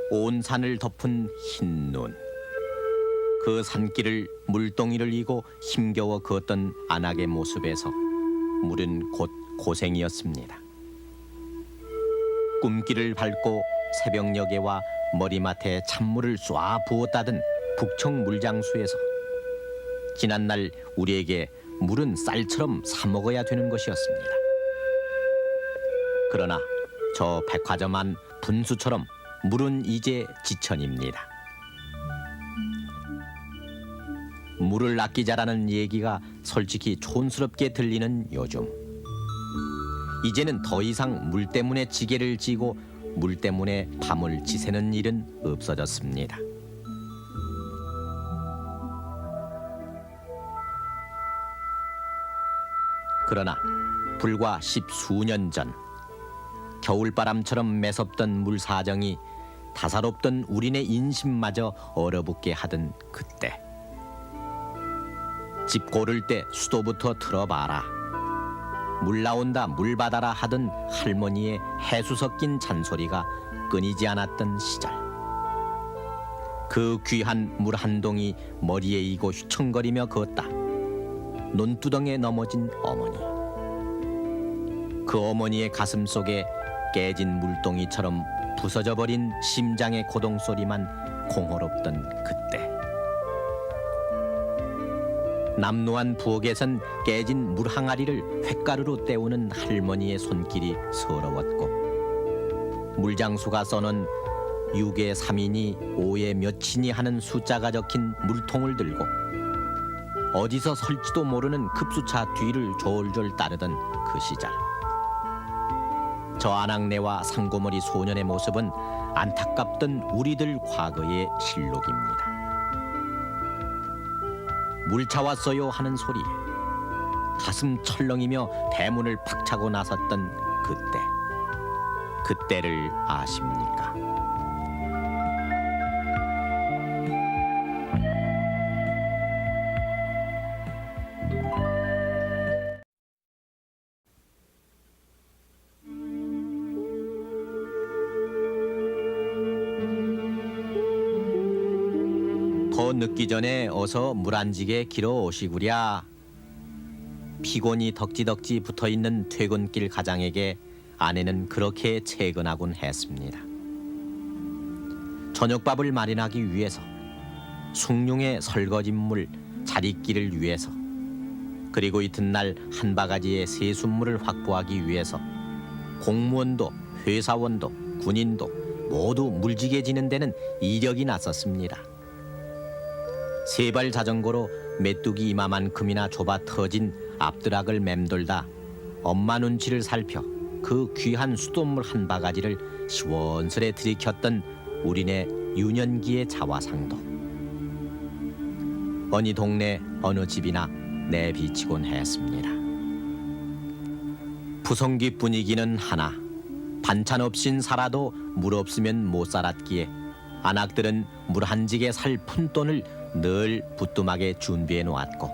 온 산을 덮은 흰 눈. 그 산길을 물동이를 이고 힘겨워 걷던 안악의 모습에서 물은 곧 고생이었습니다. 꿈길을 밟고 새벽녘에 와 머리맡에 찬물을 쏴 부었다던 북청 물장수에서 지난날 우리에게 물은 쌀처럼 사 먹어야 되는 것이었습니다. 그러나 저 백화점 안 분수처럼 물은 이제 지천입니다. 물을 아끼자라는 얘기가 솔직히 촌스럽게 들리는 요즘, 이제는 더 이상 물 때문에 지게를 지고 물 때문에 밤을 지새는 일은 없어졌습니다. 그러나 불과 십수년 전, 겨울바람처럼 매섭던 물 사정이 다사롭던 우리네 인심마저 얼어붙게 하던 그때, 집 고를 때 수도부터 틀어봐라, 물 나온다 물 받아라 하던 할머니의 해수 섞인 잔소리가 끊이지 않았던 시절, 그 귀한 물 한 동이 머리에 이고 휘청거리며 걷다 논두덩에 넘어진 어머니. 그 어머니의 가슴 속에 깨진 물동이처럼 부서져 버린 심장의 고동 소리만 공허롭던 그때, 남루한 부엌에선 깨진 물 항아리를 횟가루로 때우는 할머니의 손길이 서러웠고, 물장수가 써놓은 6에 3이니 5에 몇이니 하는 숫자가 적힌 물통을 들고 어디서 설지도 모르는 급수차 뒤를 졸졸 따르던 그 시절, 저 안악내와 상고머리 소년의 모습은 안타깝던 우리들 과거의 실록입니다. 물 차왔어요 하는 소리에 가슴 철렁이며 대문을 팍 차고 나섰던 그때를 아십니까? 더 늦기 전에 어서 물 안 지게 길어 오시구랴. 피곤이 덕지덕지 붙어있는 퇴근길 가장에게 아내는 그렇게 채근하곤 했습니다. 저녁밥을 마련하기 위해서, 숭늉의 설거짓물, 자릿기를 위해서, 그리고 이튿날 한 바가지의 세숫물을 확보하기 위해서 공무원도 회사원도 군인도 모두 물지게 지는 데는 이력이 났었습니다. 세발 자전거로 메뚜기 이마만큼이나 좁아 터진 앞드락을 맴돌다 엄마 눈치를 살펴 그 귀한 수돗물 한 바가지를 시원스레 들이켰던 우리네 유년기의 자화상도, 어느 동네 어느 집이나 내비치곤 했습니다. 부성기 분위기는 하나, 반찬 없인 살아도 물 없으면 못 살았기에 안악들은 물 한 지게 살 푼돈을 늘 부뚜막에 준비해 놓았고,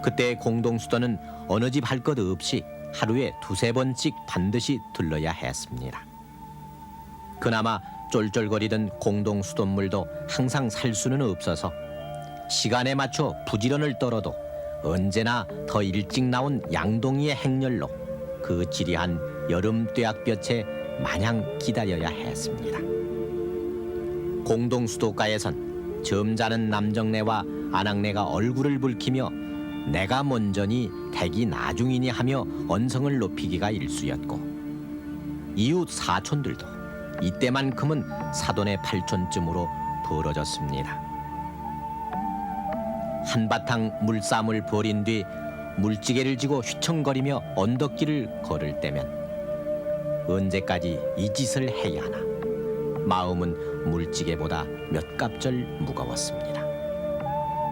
그때 공동수도는 어느 집 할 것 없이 하루에 두세 번씩 반드시 들러야 했습니다. 그나마 쫄쫄거리던 공동수돗물도 항상 살 수는 없어서 시간에 맞춰 부지런을 떨어도 언제나 더 일찍 나온 양동이의 행렬로 그 지리한 여름 뙤약볕에 마냥 기다려야 했습니다. 공동수도가에선 점잖은 남정네와 안악네가 얼굴을 붉히며 내가 먼저니 댁이 나중이니 하며 언성을 높이기가 일쑤였고, 이웃 사촌들도 이때만큼은 사돈의 팔촌쯤으로 벌어졌습니다. 한바탕 물싸움을 벌인 뒤 물지개를 지고 휘청거리며 언덕길을 걸을 때면 언제까지 이 짓을 해야 하나 마음은 물지개보다 몇 갑절 무거웠습니다.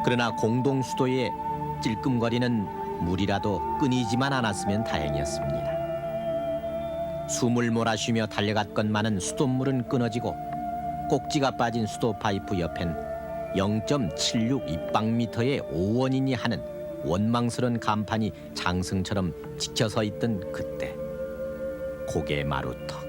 그러나 공동수도에 찔끔거리는 물이라도 끊이지만 않았으면 다행이었습니다. 숨을 몰아쉬며 달려갔건만은 수돗물은 끊어지고 꼭지가 빠진 수도 파이프 옆엔 0.76 입방미터의 오원이니 하는 원망스런 간판이 장승처럼 지켜서 있던 그때, 고개 마루턱,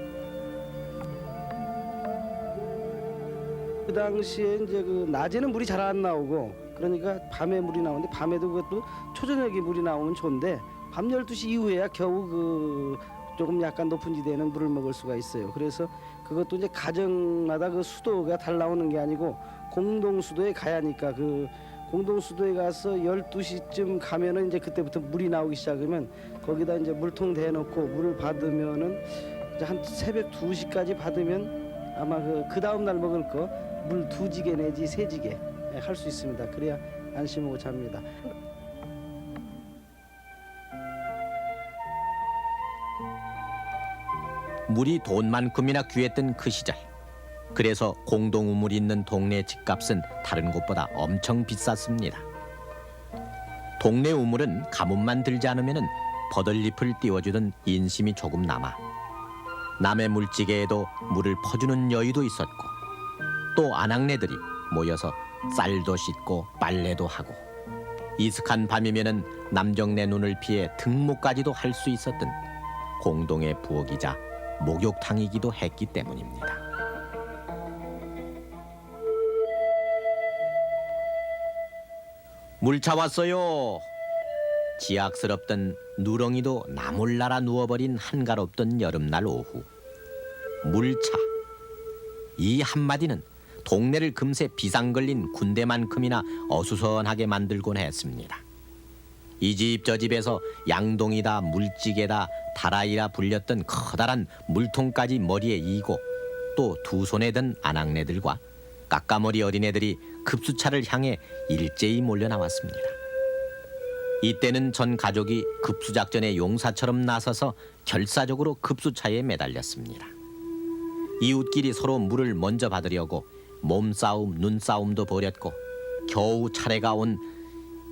그 당시에 이제 그 낮에는 물이 잘 안 나오고 그러니까 밤에 물이 나오는데 밤에도 그것도 초저녁에 물이 나오면 좋은데 밤 12시 이후에야 겨우 그 조금 약간 높은 지대에는 물을 먹을 수가 있어요. 그래서 그것도 이제 가정마다 그 수도가 달 나오는 게 아니고 공동 수도에 가야 하니까 그 공동 수도에 가서 12시쯤 가면은 이제 그때부터 물이 나오기 시작하면 거기다 이제 물통 대놓고 물을 받으면은 이제 한 새벽 2시까지 받으면 아마 그 다음 날 먹을 거 물 2지게 내지 3지게 할 수 있습니다. 그래야 안심하고 잡니다. 물이 돈만큼이나 귀했던 그 시절. 그래서 공동 우물이 있는 동네 집값은 다른 곳보다 엄청 비쌌습니다. 동네 우물은 가뭄만 들지 않으면 버들잎을 띄워주던 인심이 조금 남아 남의 물찌개에도 물을 퍼주는 여유도 있었고 또 아낙네들이 모여서 쌀도 씻고 빨래도 하고 이슥한 밤이면은 남정네 눈을 피해 등목까지도 할 수 있었던 공동의 부엌이자 목욕탕이기도 했기 때문입니다. 물 차왔어요. 지악스럽던 누렁이도 나몰라라 누워버린 한가롭던 여름날 오후. 물차. 이 한마디는 동네를 금세 비상 걸린 군대만큼이나 어수선하게 만들곤 했습니다. 이 집 저 집에서 양동이다 물찌개다 다라이라 불렸던 커다란 물통까지 머리에 이고 또 두 손에 든 아낙네들과 까까머리 어린애들이 급수차를 향해 일제히 몰려 나왔습니다. 이때는 전 가족이 급수작전의 용사처럼 나서서 결사적으로 급수차에 매달렸습니다. 이웃끼리 서로 물을 먼저 받으려고 몸싸움, 눈싸움도 벌였고 겨우 차례가 온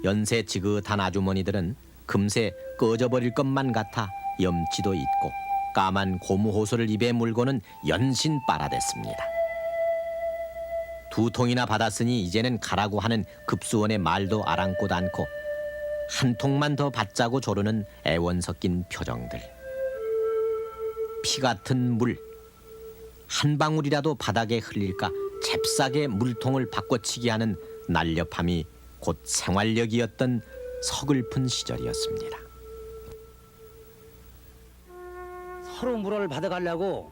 연세 지긋한 아주머니들은 금세 꺼져버릴 것만 같아 염치도 잊고 까만 고무 호소를 입에 물고는 연신 빨아댔습니다. 2통이나 받았으니 이제는 가라고 하는 급수원의 말도 아랑곳 않고 한 통만 더 받자고 조르는 애원 섞인 표정들. 피 같은 물, 한 방울이라도 바닥에 흘릴까 잽싸게 물통을 바꿔치기 하는 날렵함이 곧 생활력이었던 서글픈 시절이었습니다. 서로 물을 받아가려고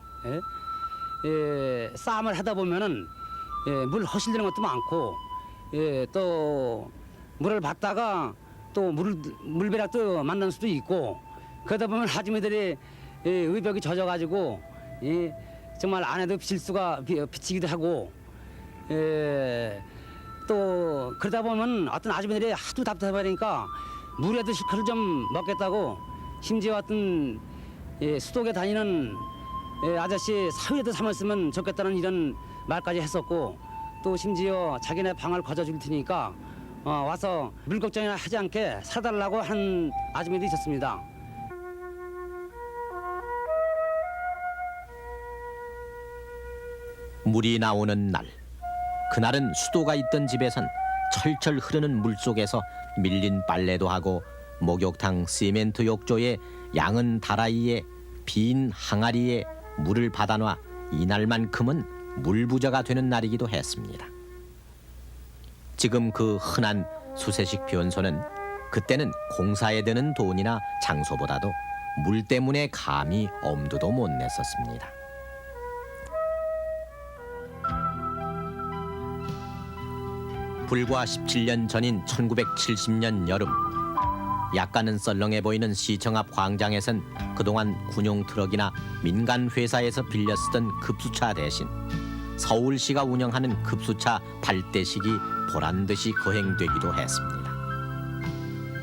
싸움을 하다 보면은 물 허실되는 것도 많고 또 물을 받다가 또 물벼락도 만날 수도 있고 그러다 보면 아주머니들이 의벽이 젖어가지고 정말 안에도 비치기도 하고 또 그러다 보면 어떤 아주머니들이 하도 답답하니까 물에도 실컷을 좀 먹겠다고 심지어 어떤 수독에 다니는 아저씨 사위에도 삼았으면 좋겠다는 이런 말까지 했었고 또 심지어 자기네 방을 거저줄 테니까 와서 물 걱정이나 하지 않게 사달라고 한 아주머니도 있었습니다. 물이 나오는 날, 그날은 수도가 있던 집에선 철철 흐르는 물 속에서 밀린 빨래도 하고 목욕탕 시멘트 욕조에 양은 다라이에 빈 항아리에 물을 받아놔 이날만큼은 물부자가 되는 날이기도 했습니다. 지금 그 흔한 수세식 변소는 그때는 공사에 드는 돈이나 장소보다도 물 때문에 감히 엄두도 못 냈었습니다. 불과 17년 전인 1970년 여름, 약간은 썰렁해 보이는 시청 앞 광장에선 그동안 군용 트럭이나 민간 회사에서 빌려 쓰던 급수차 대신 서울시가 운영하는 급수차 발대식이 보란듯이 거행되기도 했습니다.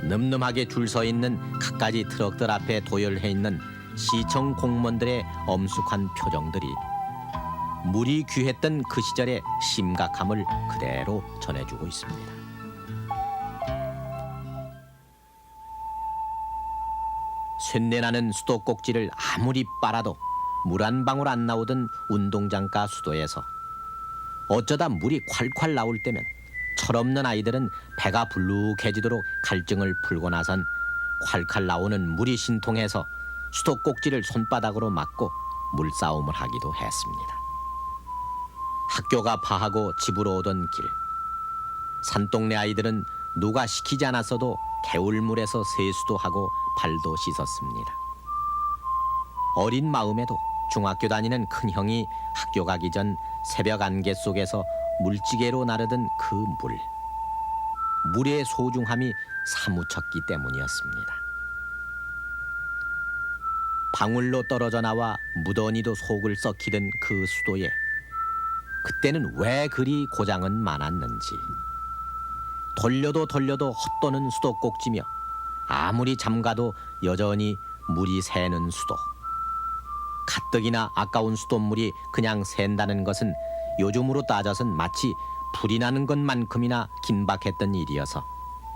늠름하게 줄 서 있는 갖가지 트럭들 앞에 도열해 있는 시청 공무원들의 엄숙한 표정들이 물이 귀했던 그 시절의 심각함을 그대로 전해주고 있습니다. 쇳내나는 수도꼭지를 아무리 빨아도 물 한 방울 안 나오던 운동장가 수도에서 어쩌다 물이 콸콸 나올 때면 철없는 아이들은 배가 불룩해지도록 갈증을 풀고 나선 콸콸 나오는 물이 신통해서 수도꼭지를 손바닥으로 막고 물싸움을 하기도 했습니다. 학교가 파하고 집으로 오던 길. 산동네 아이들은 누가 시키지 않았어도 개울물에서 세수도 하고 발도 씻었습니다. 어린 마음에도 중학교 다니는 큰형이 학교 가기 전 새벽 안개 속에서 물지개로 나르던 그 물. 물의 소중함이 사무쳤기 때문이었습니다. 방울로 떨어져 나와 무더니도 속을 썩히던 그 수도에 그때는 왜 그리 고장은 많았는지. 돌려도 헛도는 수도꼭지며 아무리 잠가도 여전히 물이 새는 수도. 가뜩이나 아까운 수돗물이 그냥 샌다는 것은 요즘으로 따져선 마치 불이 나는 것만큼이나 긴박했던 일이어서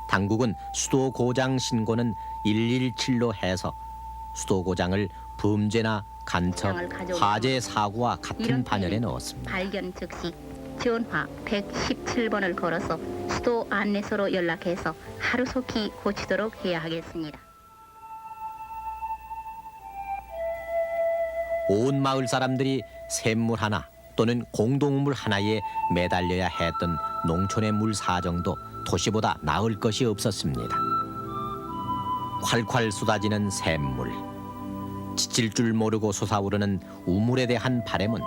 당국은 수도 고장 신고는 117로 해서 수도 고장을 범죄나 간첩, 화재 사고와 같은 반열에 넣었습니다. 발견 즉시 전화 117번을 걸어서 수도 안내소로 연락해서 하루속히 고치도록 해야 하겠습니다. 온 마을 사람들이 샘물 하나 또는 공동물 하나에 매달려야 했던 농촌의 물 사정도 도시보다 나을 것이 없었습니다. 콸콸 쏟아지는 샘물, 지칠 줄 모르고 솟아오르는 우물에 대한 바램은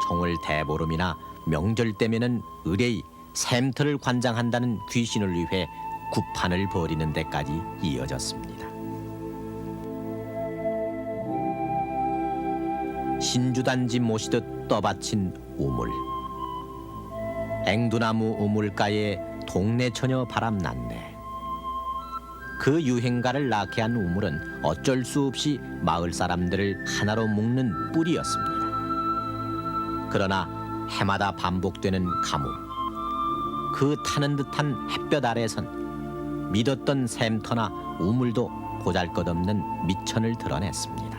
정월 대보름이나 명절 때면은 의뢰이 샘터를 관장한다는 귀신을 위해 구판을 벌이는 데까지 이어졌습니다. 신주단지 모시듯 떠받친 우물. 앵두나무 우물가에 동네 처녀 바람났네. 그 유행가를 낳게 한 우물은 어쩔 수 없이 마을 사람들을 하나로 묶는 뿔이었습니다. 그러나 해마다 반복되는 가뭄, 그 타는 듯한 햇볕 아래선 믿었던 샘터나 우물도 보잘것없는 미천을 드러냈습니다.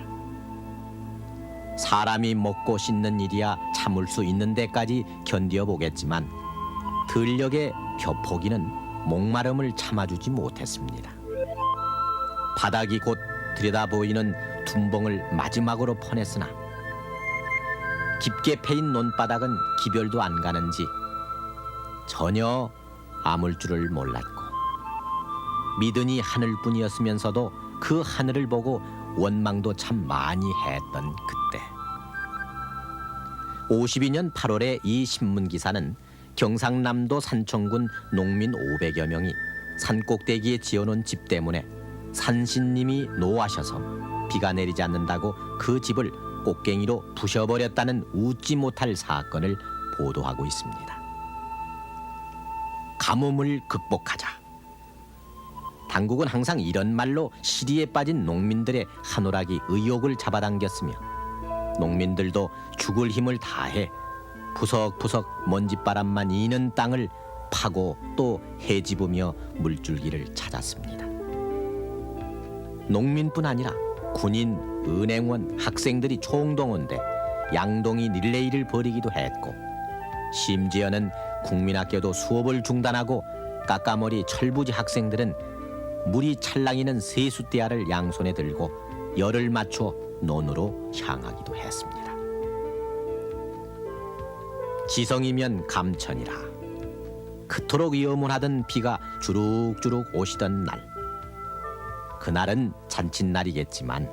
사람이 먹고 씻는 일이야 참을 수 있는 데까지 견뎌보겠지만 들녘의 벼포기는 목마름을 참아주지 못했습니다. 바닥이 곧 들여다보이는 둔벙을 마지막으로 퍼냈으나 깊게 패인 논바닥은 기별도 안 가는지 전혀 아물 줄을 몰랐고 믿으니 하늘뿐이었으면서도 그 하늘을 보고 원망도 참 많이 했던 그때. 52년 8월에 이 신문 기사는 경상남도 산청군 농민 500여 명이 산꼭대기에 지어놓은 집 때문에 산신님이 노하셔서 비가 내리지 않는다고 그 집을 꽃갱이로 부셔버렸다는 웃지 못할 사건을 보도하고 있습니다. 가뭄을 극복하자. 당국은 항상 이런 말로 시리에 빠진 농민들의 한오락이 의욕을 잡아당겼으며 농민들도 죽을 힘을 다해 부석부석 먼지바람만 이는 땅을 파고 또 헤집으며 물줄기를 찾았습니다. 농민뿐 아니라 군인, 은행원, 학생들이 총동원돼 양동이 릴레이를 벌이기도 했고 심지어는 국민학교도 수업을 중단하고 까까머리 철부지 학생들은 물이 찰랑이는 세숫대야를 양손에 들고 열을 맞춰 논으로 향하기도 했습니다. 지성이면 감천이라. 그토록 염원하던 비가 주룩주룩 오시던 날. 그날은 잔칫날이겠지만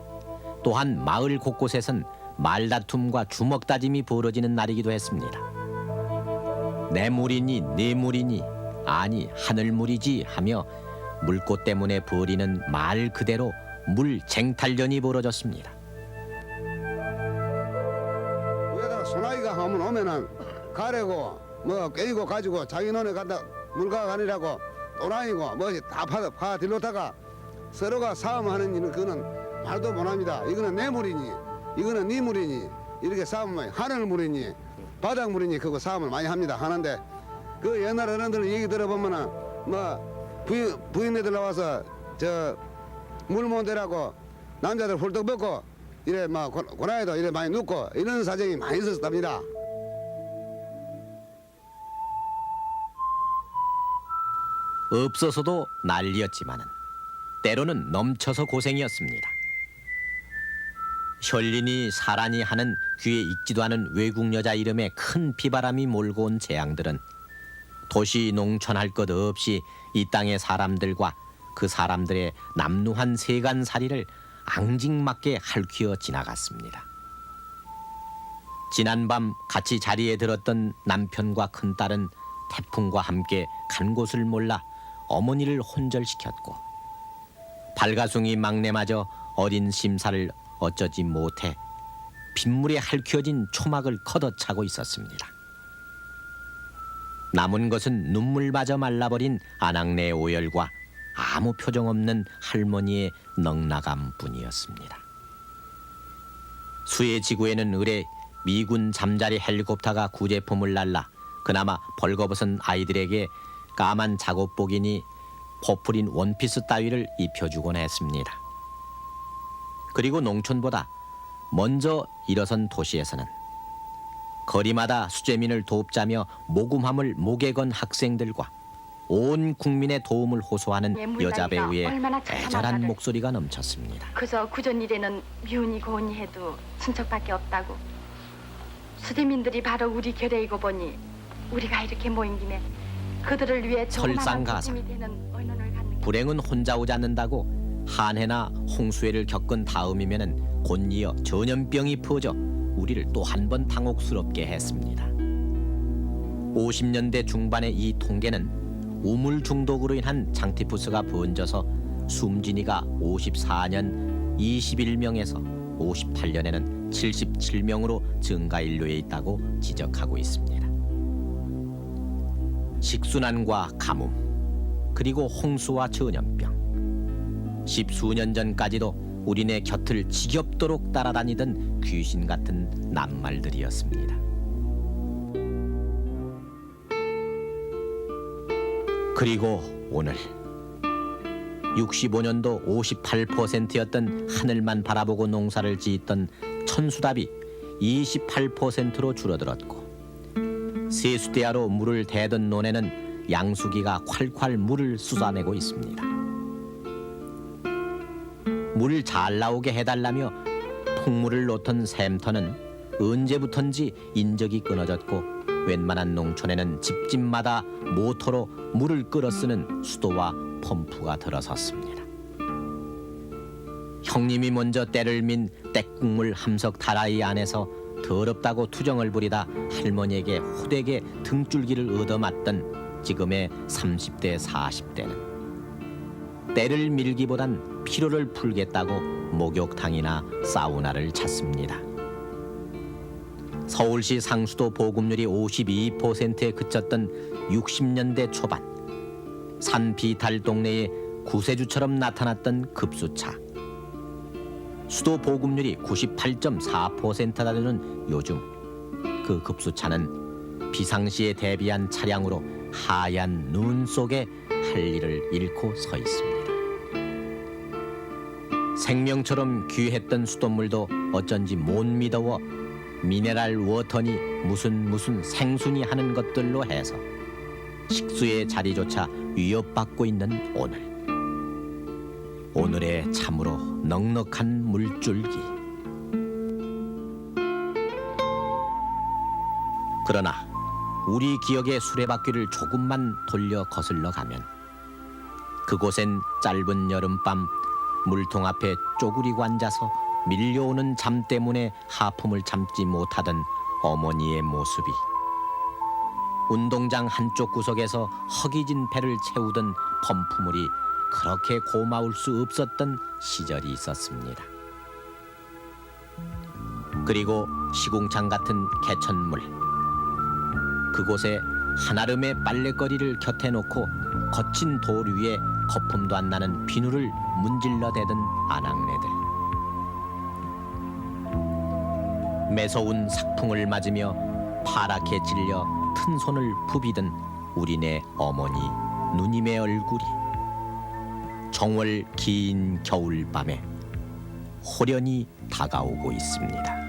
또한 마을 곳곳에선 말다툼과 주먹다짐이 벌어지는 날이기도 했습니다. 내 물이니 네 물이니 아니 하늘물이지 하며 물꽃 때문에 벌이는 말 그대로 물 쟁탈전이 벌어졌습니다. 위에다가 소나기가 한번 오면은 가래고 뭐 깨이고 가지고 자기 논에 간다 물가 가니라고 또라이고 뭐지 다 파 들러다가 서로가 싸움하는 일은 그거는 말도 못합니다. 이거는 내 물이니 이거는 네 물이니 이렇게 싸움을 하늘 물이니 바닥 물이니 그거 싸움을 많이 합니다. 하는데 그 옛날 어른들 얘기 들어보면은 뭐 부인네들 나와서 저 물 못 대라고 남자들 홀떡 벗고 이래 막 고나이도 이래 많이 눕고 이런 사정이 많이 있었답니다. 없어서도 난리였지만은 때로는 넘쳐서 고생이었습니다. 혈린이 사란이 하는 귀에 익지도 않은 외국 여자 이름에 큰 비바람이 몰고 온 재앙들은 도시 농촌 할 것 없이 이 땅의 사람들과 그 사람들의 남루한 세간살이를 앙증맞게 핥히어 지나갔습니다. 지난밤 같이 자리에 들었던 남편과 큰딸은 태풍과 함께 간 곳을 몰라 어머니를 혼절시켰고 발가숭이 막내마저 어린 심사를 어쩌지 못해 빗물에 핥혀진 초막을 걷어차고 있었습니다. 남은 것은 눈물마저 말라버린 아낙네의 오열과 아무 표정 없는 할머니의 넉나감뿐이었습니다. 수해 지구에는 의뢰 미군 잠자리 헬리콥터가 구제품을 날라 그나마 벌거벗은 아이들에게 까만 작업복이니 포플인 원피스 따위를 입혀주곤 했습니다. 그리고 농촌보다 먼저 일어선 도시에서는 거리마다 수재민을 돕자며 모금함을 목에 건 학생들과 온 국민의 도움을 호소하는 여자 배우의 애절한 목소리가 넘쳤습니다. 그저 구전 일에는 미운이 고운이 해도 친척밖에 없다고. 수재민들이 바로 우리 결의이고 보니 우리가 이렇게 모인 김에 그들을 위해 설상가상. 도움이 되는 의논을 갖는 게 불행은 혼자 오지 않는다고 한해나 홍수해를 겪은 다음이면은 곧이어 전염병이 퍼져 우리를 또 한 번 당혹스럽게 했습니다. 50년대 중반의 이 통계는 우물 중독으로 인한 장티푸스가 번져서 숨진 이가 54년 21명에서 58년에는 77명으로 증가 인류에 있다고 지적하고 있습니다. 식순환과 가뭄, 그리고 홍수와 전염병, 십수년 전까지도 우리네 곁을 지겹도록 따라다니던 귀신 같은 낱말들이었습니다. 그리고 오늘 65년도 58%였던 하늘만 바라보고 농사를 짓던 천수답이 28%로 줄어들었고 세수대야로 물을 대던 논에는 양수기가 콸콸 물을 쏟아내고 있습니다. 물을 잘 나오게 해달라며 풍물을 놓던 샘터는 언제부턴지 인적이 끊어졌고 웬만한 농촌에는 집집마다 모터로 물을 끌어 쓰는 수도와 펌프가 들어섰습니다. 형님이 먼저 때를 민 떼국물 함석 다라이 안에서 더럽다고 투정을 부리다 할머니에게 호되게 등줄기를 얻어맞던 지금의 30대 40대는 때를 밀기보단 피로를 풀겠다고 목욕탕이나 사우나를 찾습니다. 서울시 상수도 보급률이 52%에 그쳤던 60년대 초반 산 비탈 동네에 구세주처럼 나타났던 급수차, 수도 보급률이 98.4%나 되는 요즘 그 급수차는 비상시에 대비한 차량으로 하얀 눈 속에 할 일을 잃고 서 있습니다. 생명처럼 귀했던 수돗물도 어쩐지 못 믿어워 미네랄 워터니 무슨 생순이 하는 것들로 해서 식수의 자리조차 위협받고 있는 오늘의 참으로 넉넉한 물줄기. 그러나 우리 기억의 수레바퀴를 조금만 돌려 거슬러 가면 그곳엔 짧은 여름밤 물통 앞에 쪼그리고 앉아서 밀려오는 잠 때문에 하품을 참지 못하던 어머니의 모습이, 운동장 한쪽 구석에서 허기진 배를 채우던 펌프물이 그렇게 고마울 수 없었던 시절이 있었습니다. 그리고 시궁창 같은 개천물, 그곳에 한아름의 빨래거리를 곁에 놓고 거친 돌 위에 거품도 안 나는 비누를 문질러 대던 아낙네들, 매서운 삭풍을 맞으며 파랗게 찔려 튼 손을 부비던 우리네 어머니 누님의 얼굴이 정월 긴 겨울밤에 호련히 다가오고 있습니다.